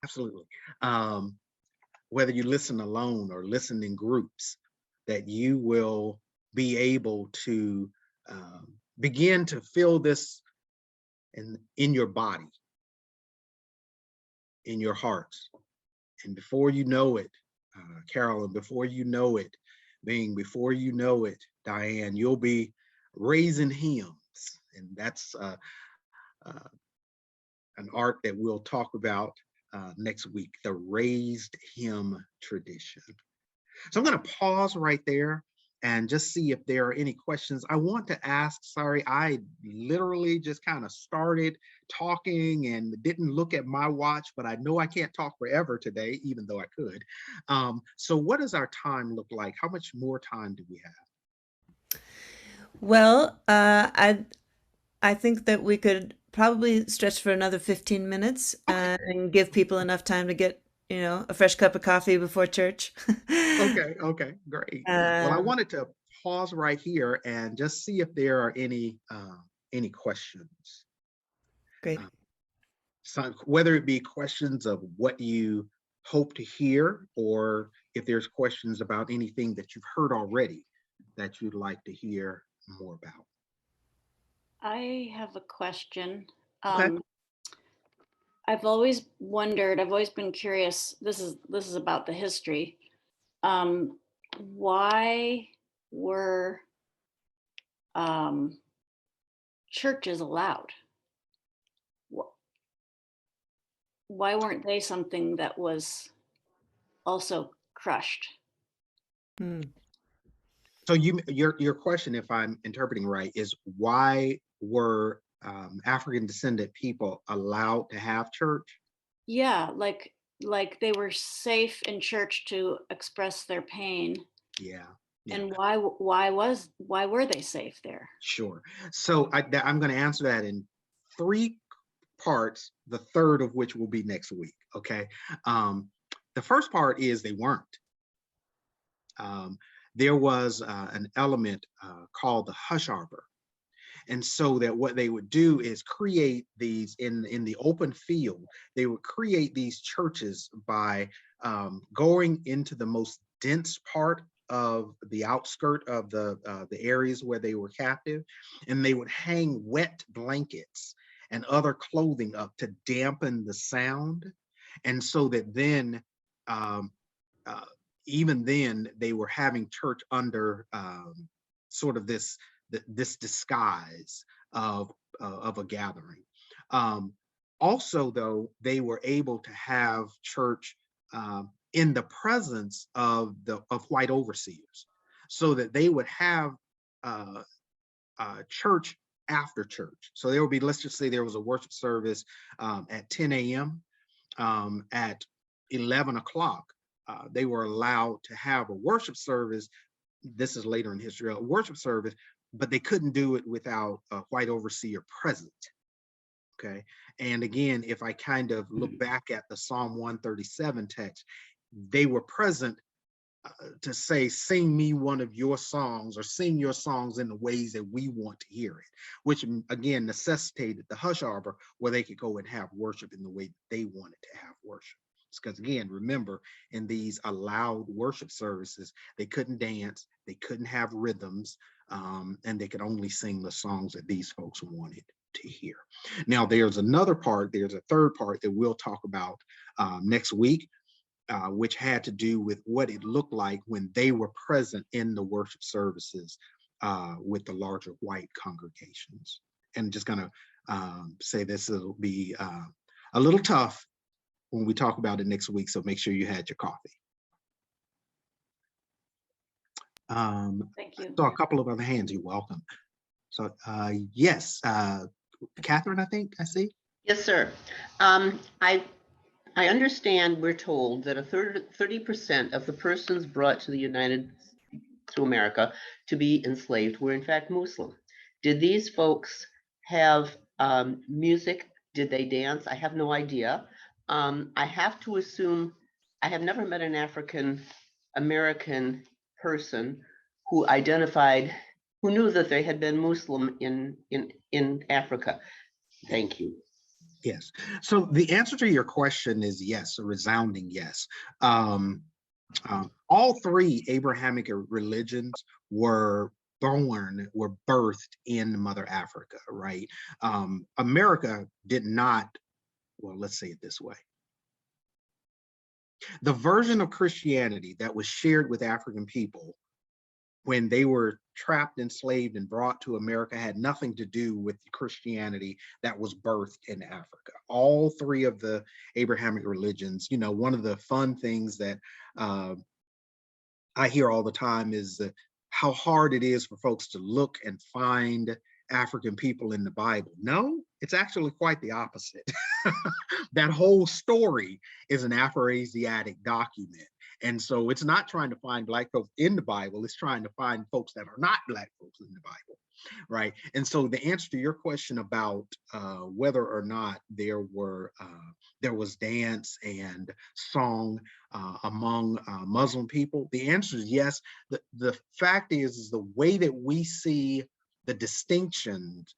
Absolutely. Um, Whether you listen alone or listen in groups, that you will be able to begin to feel this in your body, in your hearts. And before you know it, Carolyn, before you know it, before you know it, Diane, you'll be raising hymns. And that's uh, an art that we'll talk about next week, the raised hymn tradition. So I'm going to pause right there and just see if there are any questions. I want to ask, sorry, I literally just kind of started talking and didn't look at my watch, but I know I can't talk forever today, even though I could. So what does our time look like? How much more time do we have? Well, I think that we could probably stretch for another 15 minutes Okay, and give people enough time to get, a fresh cup of coffee before church. okay, great. Well, I Um, wanted to pause right here and just see if there are any questions. Great. Uh, so whether it be questions of what you hope to hear, or if there's questions about anything that you've heard already that you'd like to hear more about. I have a question. Okay. Um, I've always wondered, I've always been curious. This is about the history. Why were um, churches allowed? Why weren't they something that was also crushed? Hmm. So your question, if I'm interpreting right, is why were African descendant people allowed to have church? Yeah, like they were safe in church to express their pain. Yeah, yeah. And why were they safe there? Sure. So I'm going to answer that in three parts, the third of which will be next week. Okay. Um, the first part is they weren't. Um, there was an element called the hush arbor. And so that what they would do is create these in the open field. They would create these churches by going into the most dense part of the outskirt of the areas where they were captive, and they would hang wet blankets and other clothing up to dampen the sound, and so that then um, uh, even then they were having church under sort of this disguise of a gathering. Um, Also, though, they were able to have church in the presence of white overseers, so that they would have uh, church after church. So there would be, let's just say, there was a worship service at 10 a.m. At 11 o'clock. They were allowed to have a worship service. This is later in history, a worship service, but they couldn't do it without a white overseer present. Okay. And again, if I kind of look back at the Psalm 137 text, they were present to say, sing me one of your songs, or sing your songs in the ways that we want to hear it, which again necessitated the hush arbor, where they could go and have worship in the way that they wanted to have worship. Because again, remember, in these allowed worship services, they couldn't dance, they couldn't have rhythms, and they could only sing the songs that these folks wanted to hear. Now, there's another part, there's a third part that we'll talk about next week, which had to do with what it looked like when they were present in the worship services with the larger white congregations. And just gonna say this will be a little tough when we talk about it next week, so make sure you had your coffee. Thank you. So a couple of other hands, you're welcome. So yes, Catherine, I think I see. Yes, sir. I understand we're told that 30% of the persons brought to America to be enslaved were in fact Muslim. Did these folks have music? Did they dance? I have no idea. I have to assume, I have never met an African American person who knew that they had been Muslim in Africa. Thank you. Yes. So the answer to your question is yes, a resounding yes. Um, all three Abrahamic religions were birthed in Mother Africa, right? America did not, well, let's say it this way. The version of Christianity that was shared with African people when they were trapped, enslaved, and brought to America had nothing to do with the Christianity that was birthed in Africa. All three of the Abrahamic religions, you know, one of the fun things that I hear all the time is how hard it is for folks to look and find African people in the Bible. No, it's actually quite the opposite. That whole story is an Afro-Asiatic document. And so it's not trying to find Black folks in the Bible, it's trying to find folks that are not Black folks in the Bible, right? And so the answer to your question about whether or not there was dance and song among Muslim people, the answer is yes. The fact is the way that we see the distinctions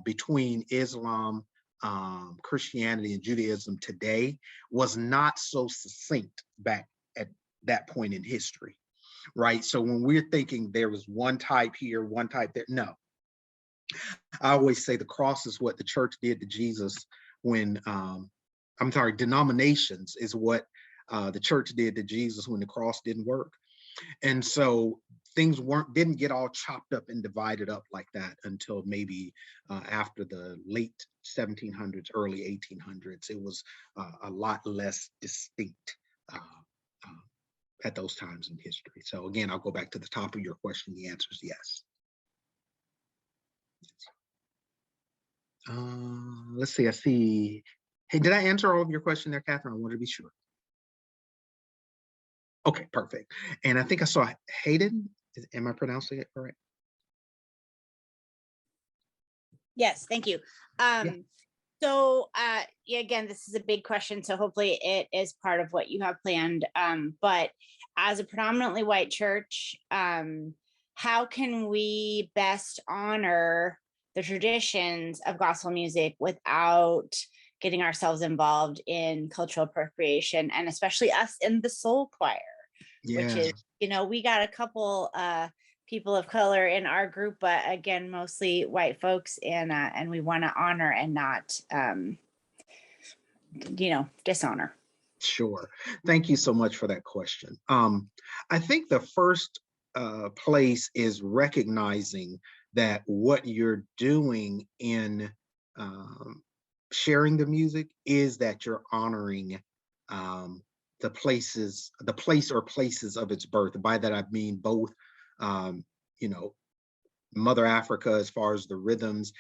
between Islam, Christianity, and Judaism today was not so succinct back at that point in history, right? So when we're thinking there was one type here, one type there, no. I always say the cross is what the church did to Jesus when, I'm sorry, denominations is what the church did to Jesus when the cross didn't work. And so things didn't get all chopped up and divided up like that until maybe after the late 1700s, early 1800s. It was a lot less distinct at those times in history. So again, I'll go back to the top of your question. The answer is yes. Let's see, I see. Hey, did I answer all of your question there, Catherine? I wanted to be sure. Okay, perfect. And I think I saw Hayden. Am I pronouncing it correct? Yes, thank you. So yeah, again, this is a big question, so hopefully it is part of what you have planned. But as a predominantly white church, how can we best honor the traditions of gospel music without getting ourselves involved in cultural appropriation, and especially us in the soul choir, which is, you know, we got a couple people of color in our group, but again, mostly white folks, and we want to honor and not, you know, dishonor. Sure. Thank you so much for that question. I think the first place is recognizing that what you're doing in sharing the music is that you're honoring the place or places of its birth. By that I mean both, you know, Mother Africa as far as the rhythms,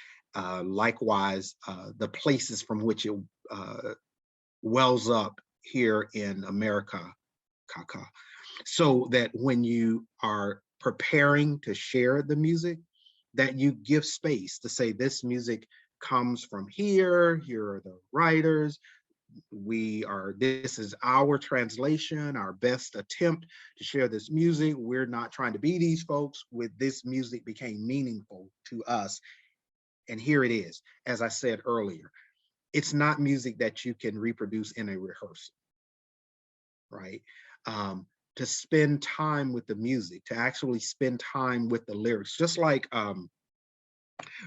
likewise the places from which it wells up here in America, so that when you are preparing to share the music, that you give space to say this music comes from here, here are the writers, this is our translation, our best attempt to share this music. We're not trying to be these folks. With this music became meaningful to us. And here it is. As I said earlier, it's not music that you can reproduce in a rehearsal, right? To spend time with the music, to actually spend time with the lyrics, just like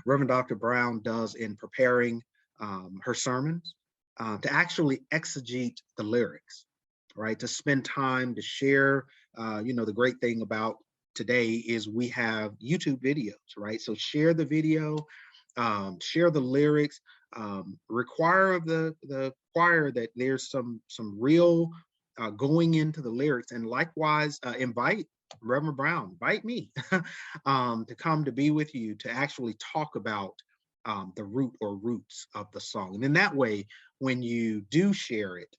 Reverend Dr. Brown does in preparing her sermons, to actually exegete the lyrics, right? To spend time to share, you know, the great thing about today is we have YouTube videos, right? So share the video, share the lyrics, require of the choir that there's some real going into the lyrics, and likewise invite Reverend Brown, invite me to come to be with you to actually talk about the root or roots of the song. And in that way, when you do share it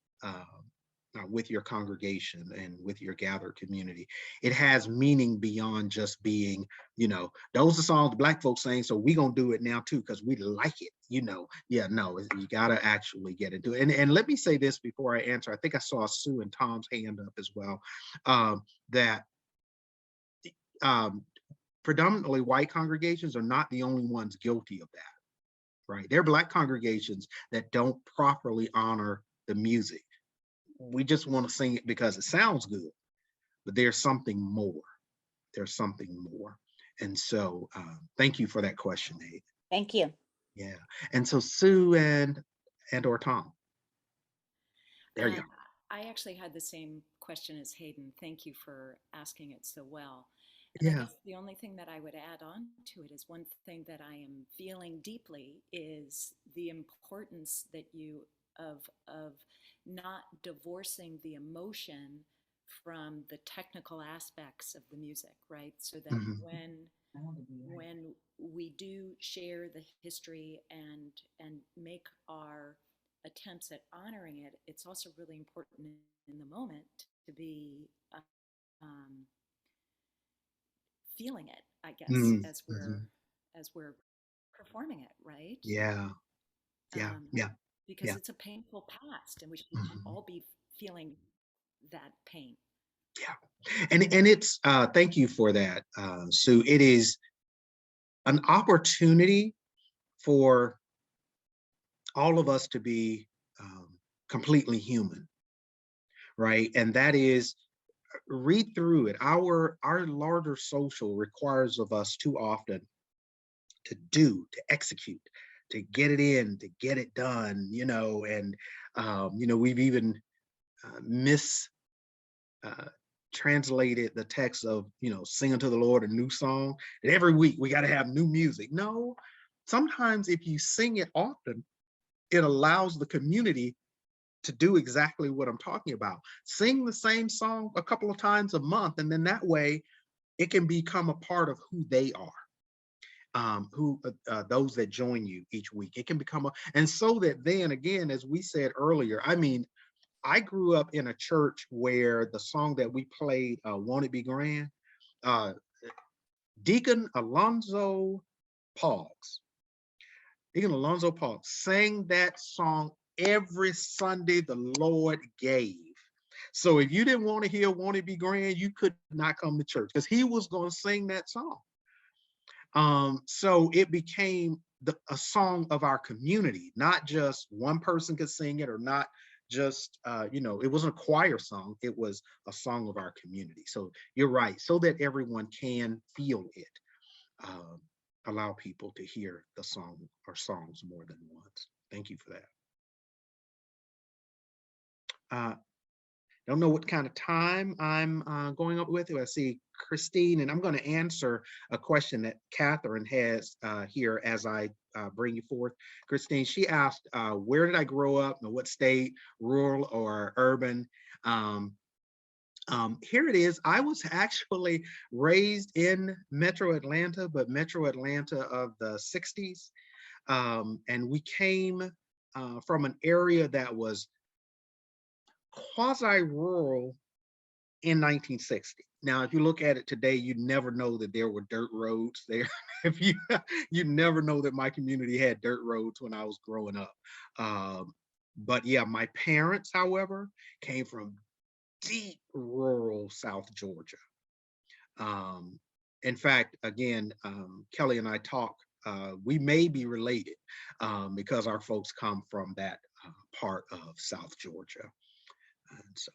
with your congregation and with your gathered community, it has meaning beyond just being, you know, those are songs Black folks sing, so we gonna do it now too because we like it, you know. Yeah, no, you gotta actually get into it. And let me say this before I answer. I think I saw Sue and Tom's hand up as well, that predominantly white congregations are not the only ones guilty of that, right? There are Black congregations that don't properly honor the music. We just want to sing it because it sounds good, but there's something more. There's something more. And so thank you for that question, Nate. Thank you. Yeah. And so Sue and or Tom, there you go. I actually had the same question as Hayden. Thank you for asking it so well. And I Yeah. guess the only thing that I would add on to it is one thing that I am feeling deeply is the importance that you of not divorcing the emotion from the technical aspects of the music, right? So that Mhm. when we do share the history and make our attempts at honoring it, it's also really important in the moment to be um, feeling it, I guess, Mhm. as Mhm. we're performing it, right? Yeah. Yeah. Um, Yeah. because Yeah. it's a painful past, and we should Mhm. all be feeling that pain. Yeah. And it's thank you for that, Sue. It is an opportunity for all of us to be completely human, right? And that is read through it. Our larger social requires of us too often to execute, to get it in, to get it done, and we've even mis translated the text of sing unto the Lord a new song. And every week we got to have new music. No, sometimes if you sing it often, it allows the community to do exactly what I'm talking about. Sing the same song a couple of times a month, and then that way it can become a part of who they are. Those that join you each week, it can become and so that then again, as we said earlier, I mean, I grew up in a church where the song that we played, Won't It Be Grand, uh, Deacon Alonzo Parks, Deacon Alonzo Parks sang that song every Sunday the Lord gave. So if you didn't want to hear Won't It Be Grand, you could not come to church because he was going to sing that song. So it became a song of our community, not just one person could sing it or not just, it wasn't a choir song, it was a song of our community. So you're right, so that everyone can feel it. Allow people to hear the song or songs more than once. Thank you for that. Don't know what kind of time I'm going up with. I see Christine, and I'm going to answer a question that Catherine has here as I bring you forth. Christine, she asked, where did I grow up and what state, rural or urban? Here it is. I was actually raised in Metro Atlanta, but Metro Atlanta of the 60s. And we came from an area that was quasi-rural in 1960. Now, if you look at it today, you'd never know that there were dirt roads there. If you never know that my community had dirt roads when I was growing up. But yeah, my parents, however, came from deep rural South Georgia. In fact, again, Kelly and I talk. We may be related because our folks come from that part of South Georgia. And so,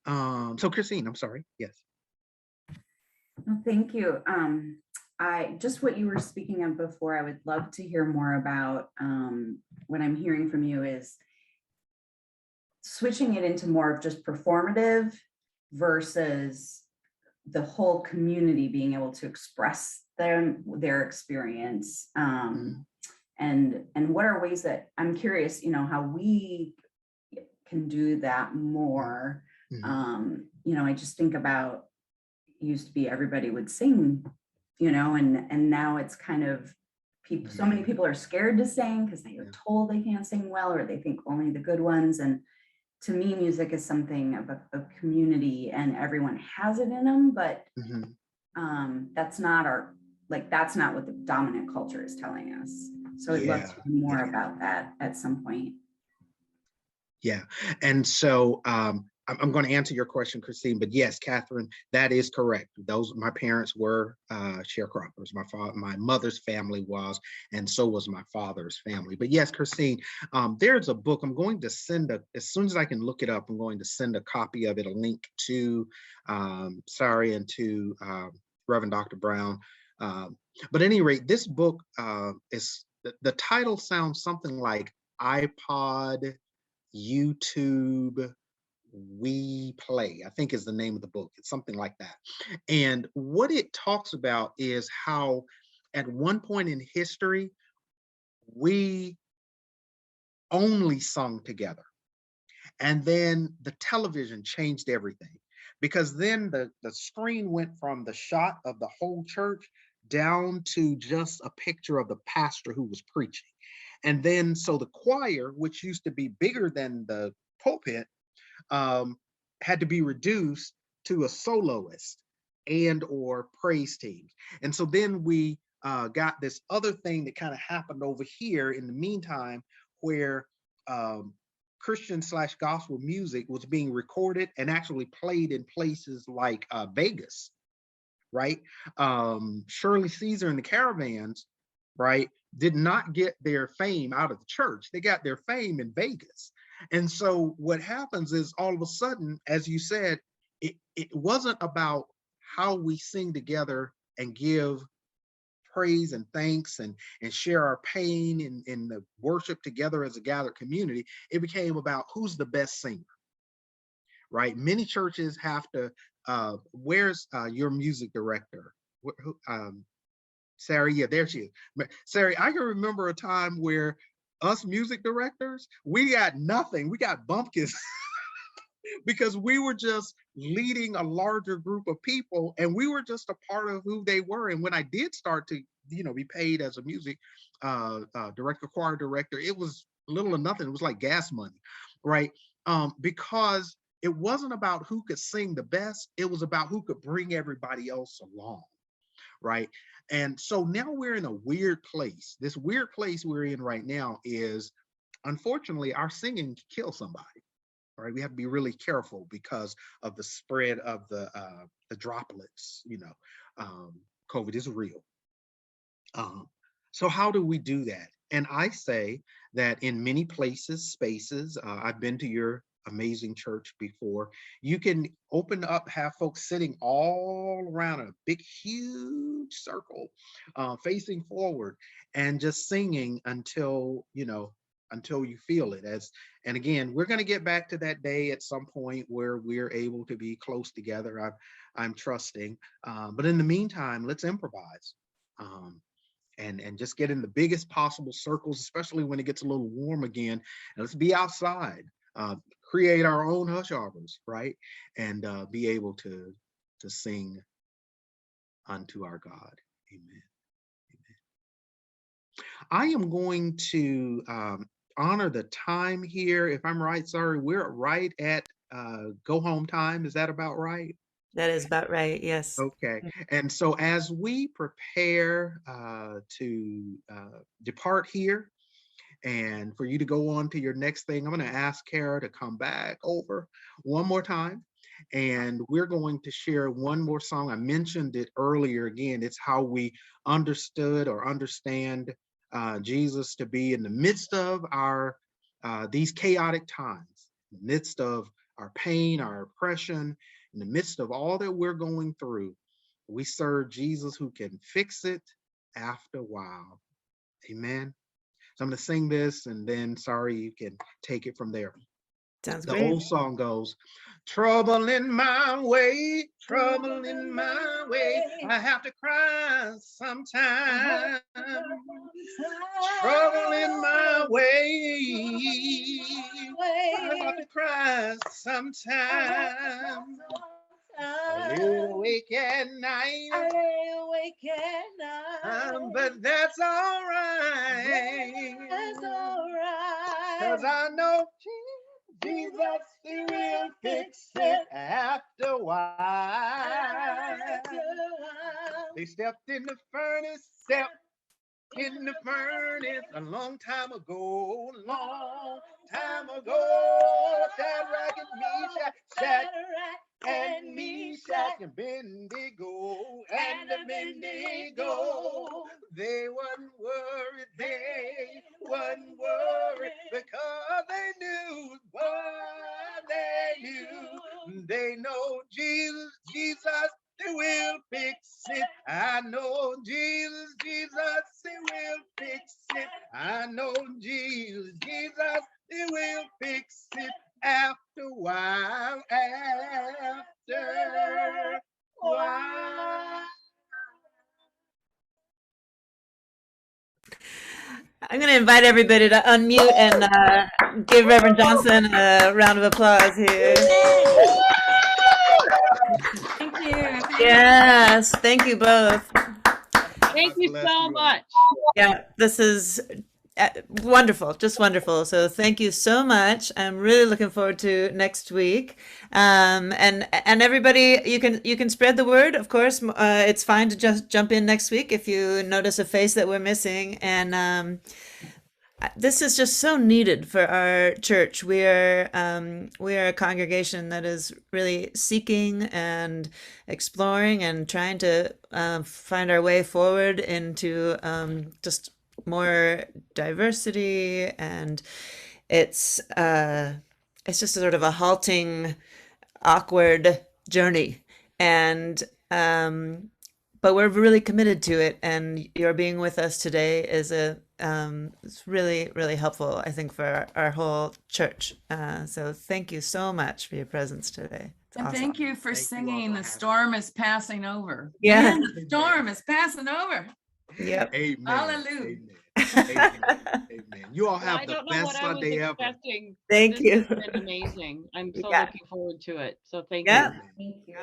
yeah. So Christine, I'm sorry. Yes. Well, thank you. I just what you were speaking of before, I would love to hear more about. What I'm hearing from you is switching it into more of just performative versus the whole community being able to express their experience. And what are ways that I'm curious, how we can do that more. I just think about used to be everybody would sing, and now it's kind of people, so many people are scared to sing because they are told they can't sing well, or they think only the good ones. And to me, music is something of a community and everyone has it in them, but that's not what the dominant culture is telling us. So I'd love to hear more about that at some point. Yeah. And so I'm going to answer your question, Christine, but yes, Catherine, that is correct. My parents were sharecroppers. My mother's family was, and so was my father's family. But yes, Christine, there's a book I'm going to send as soon as I can look it up, I'm going to send a copy of it, a link to Sari and to Reverend Dr. Brown. But at any rate, this book is, the title sounds something like iPod, YouTube, We Play, I think is the name of the book. It's something like that. And what it talks about is how at one point in history, we only sung together. And then the television changed everything, because then the screen went from the shot of the whole church down to just a picture of the pastor who was preaching. And then so the choir, which used to be bigger than the pulpit, had to be reduced to a soloist and or praise teams. And so then we got this other thing that kind of happened over here in the meantime, where Christian / gospel music was being recorded and actually played in places like Vegas, right? Shirley Caesar and the Caravans, right, did not get their fame out of the church. They got their fame in Vegas. And so what happens is, all of a sudden, as you said, it wasn't about how we sing together and give praise and thanks and share our pain in the worship together as a gathered community. It became about who's the best singer, right? Many churches have to, where's your music director? Sari, yeah, there she is. Sari, I can remember a time where us music directors, we got nothing. We got bumpkins because we were just leading a larger group of people, and we were just a part of who they were. And when I did start to, be paid as a music director, choir director, it was little or nothing. It was like gas money, right? Because it wasn't about who could sing the best. It was about who could bring everybody else along, right? And so now we're in a weird place. This weird place we're in right now is, unfortunately, our singing can kill somebody. Right, we have to be really careful because of the spread of the droplets. COVID is real. So how do we do that? And I say that in many places, spaces, I've been to your amazing church before, you can open up, have folks sitting all around a big, huge circle, facing forward, and just singing until you feel it. And again, we're going to get back to that day at some point where we're able to be close together. I'm trusting, but in the meantime, let's improvise. And just get in the biggest possible circles, especially when it gets a little warm again. And let's be outside, create our own hush arbors, right? And be able to sing unto our God. Amen. Amen. I am going to honor the time here. If I'm right, sorry, we're right at go home time. Is that about right? That is about right. Yes. Okay. And so as we prepare to depart here, and for you to go on to your next thing, I'm going to ask Kara to come back over one more time. And we're going to share one more song. I mentioned it earlier. Again, it's how we understood or understand Jesus to be in the midst of our these chaotic times, in the midst of our pain, our oppression, in the midst of all that we're going through. We serve Jesus who can fix it after a while. Amen. So I'm going to sing this, and then, sorry, you can take it from there. Sounds The great. old song goes, trouble in my way, trouble in my way. I have to cry sometimes. Trouble in my way, I have to cry sometimes. I lay awake at night, but that's all right. Cause I know Jesus, he will fix it after a while. They stepped in the furnace, a long time ago, that ragged meat Shadrach, and Meshach, and Bendigo, and Abednego. They wasn't worried, they wasn't worried, because they knew what they knew. They know Jesus, Jesus, they will fix it. I know Jesus, Jesus, they will fix it. I know Jesus, Jesus, they will fix it. After a while, after a while. I'm going to invite everybody to unmute and give Reverend Johnson a round of applause here. Thank you. Yes, thank you both. Thank you so much. Yeah, this is wonderful, just wonderful. So thank you so much. I'm really looking forward to next week. And everybody, you can spread the word. Of course, it's fine to just jump in next week if you notice a face that we're missing. And this is just so needed for our church. We are a congregation that is really seeking and exploring and trying to find our way forward into just more diversity, and it's just a sort of a halting, awkward journey, and but we're really committed to it, and your being with us today is it's really, really helpful, I think, for our whole church. So thank you so much for your presence today. It's And awesome. thank you for Thank you all singing for The having Storm is Passing Over. Yeah. Man, the storm is passing over. Yep. Amen. Hallelujah. Amen. Amen. You all Well, I have the don't know best what I was Sunday ever. expecting. Thank This you. has been amazing. I'm so Yeah. looking forward to it. So thank Yeah. you. Thank you.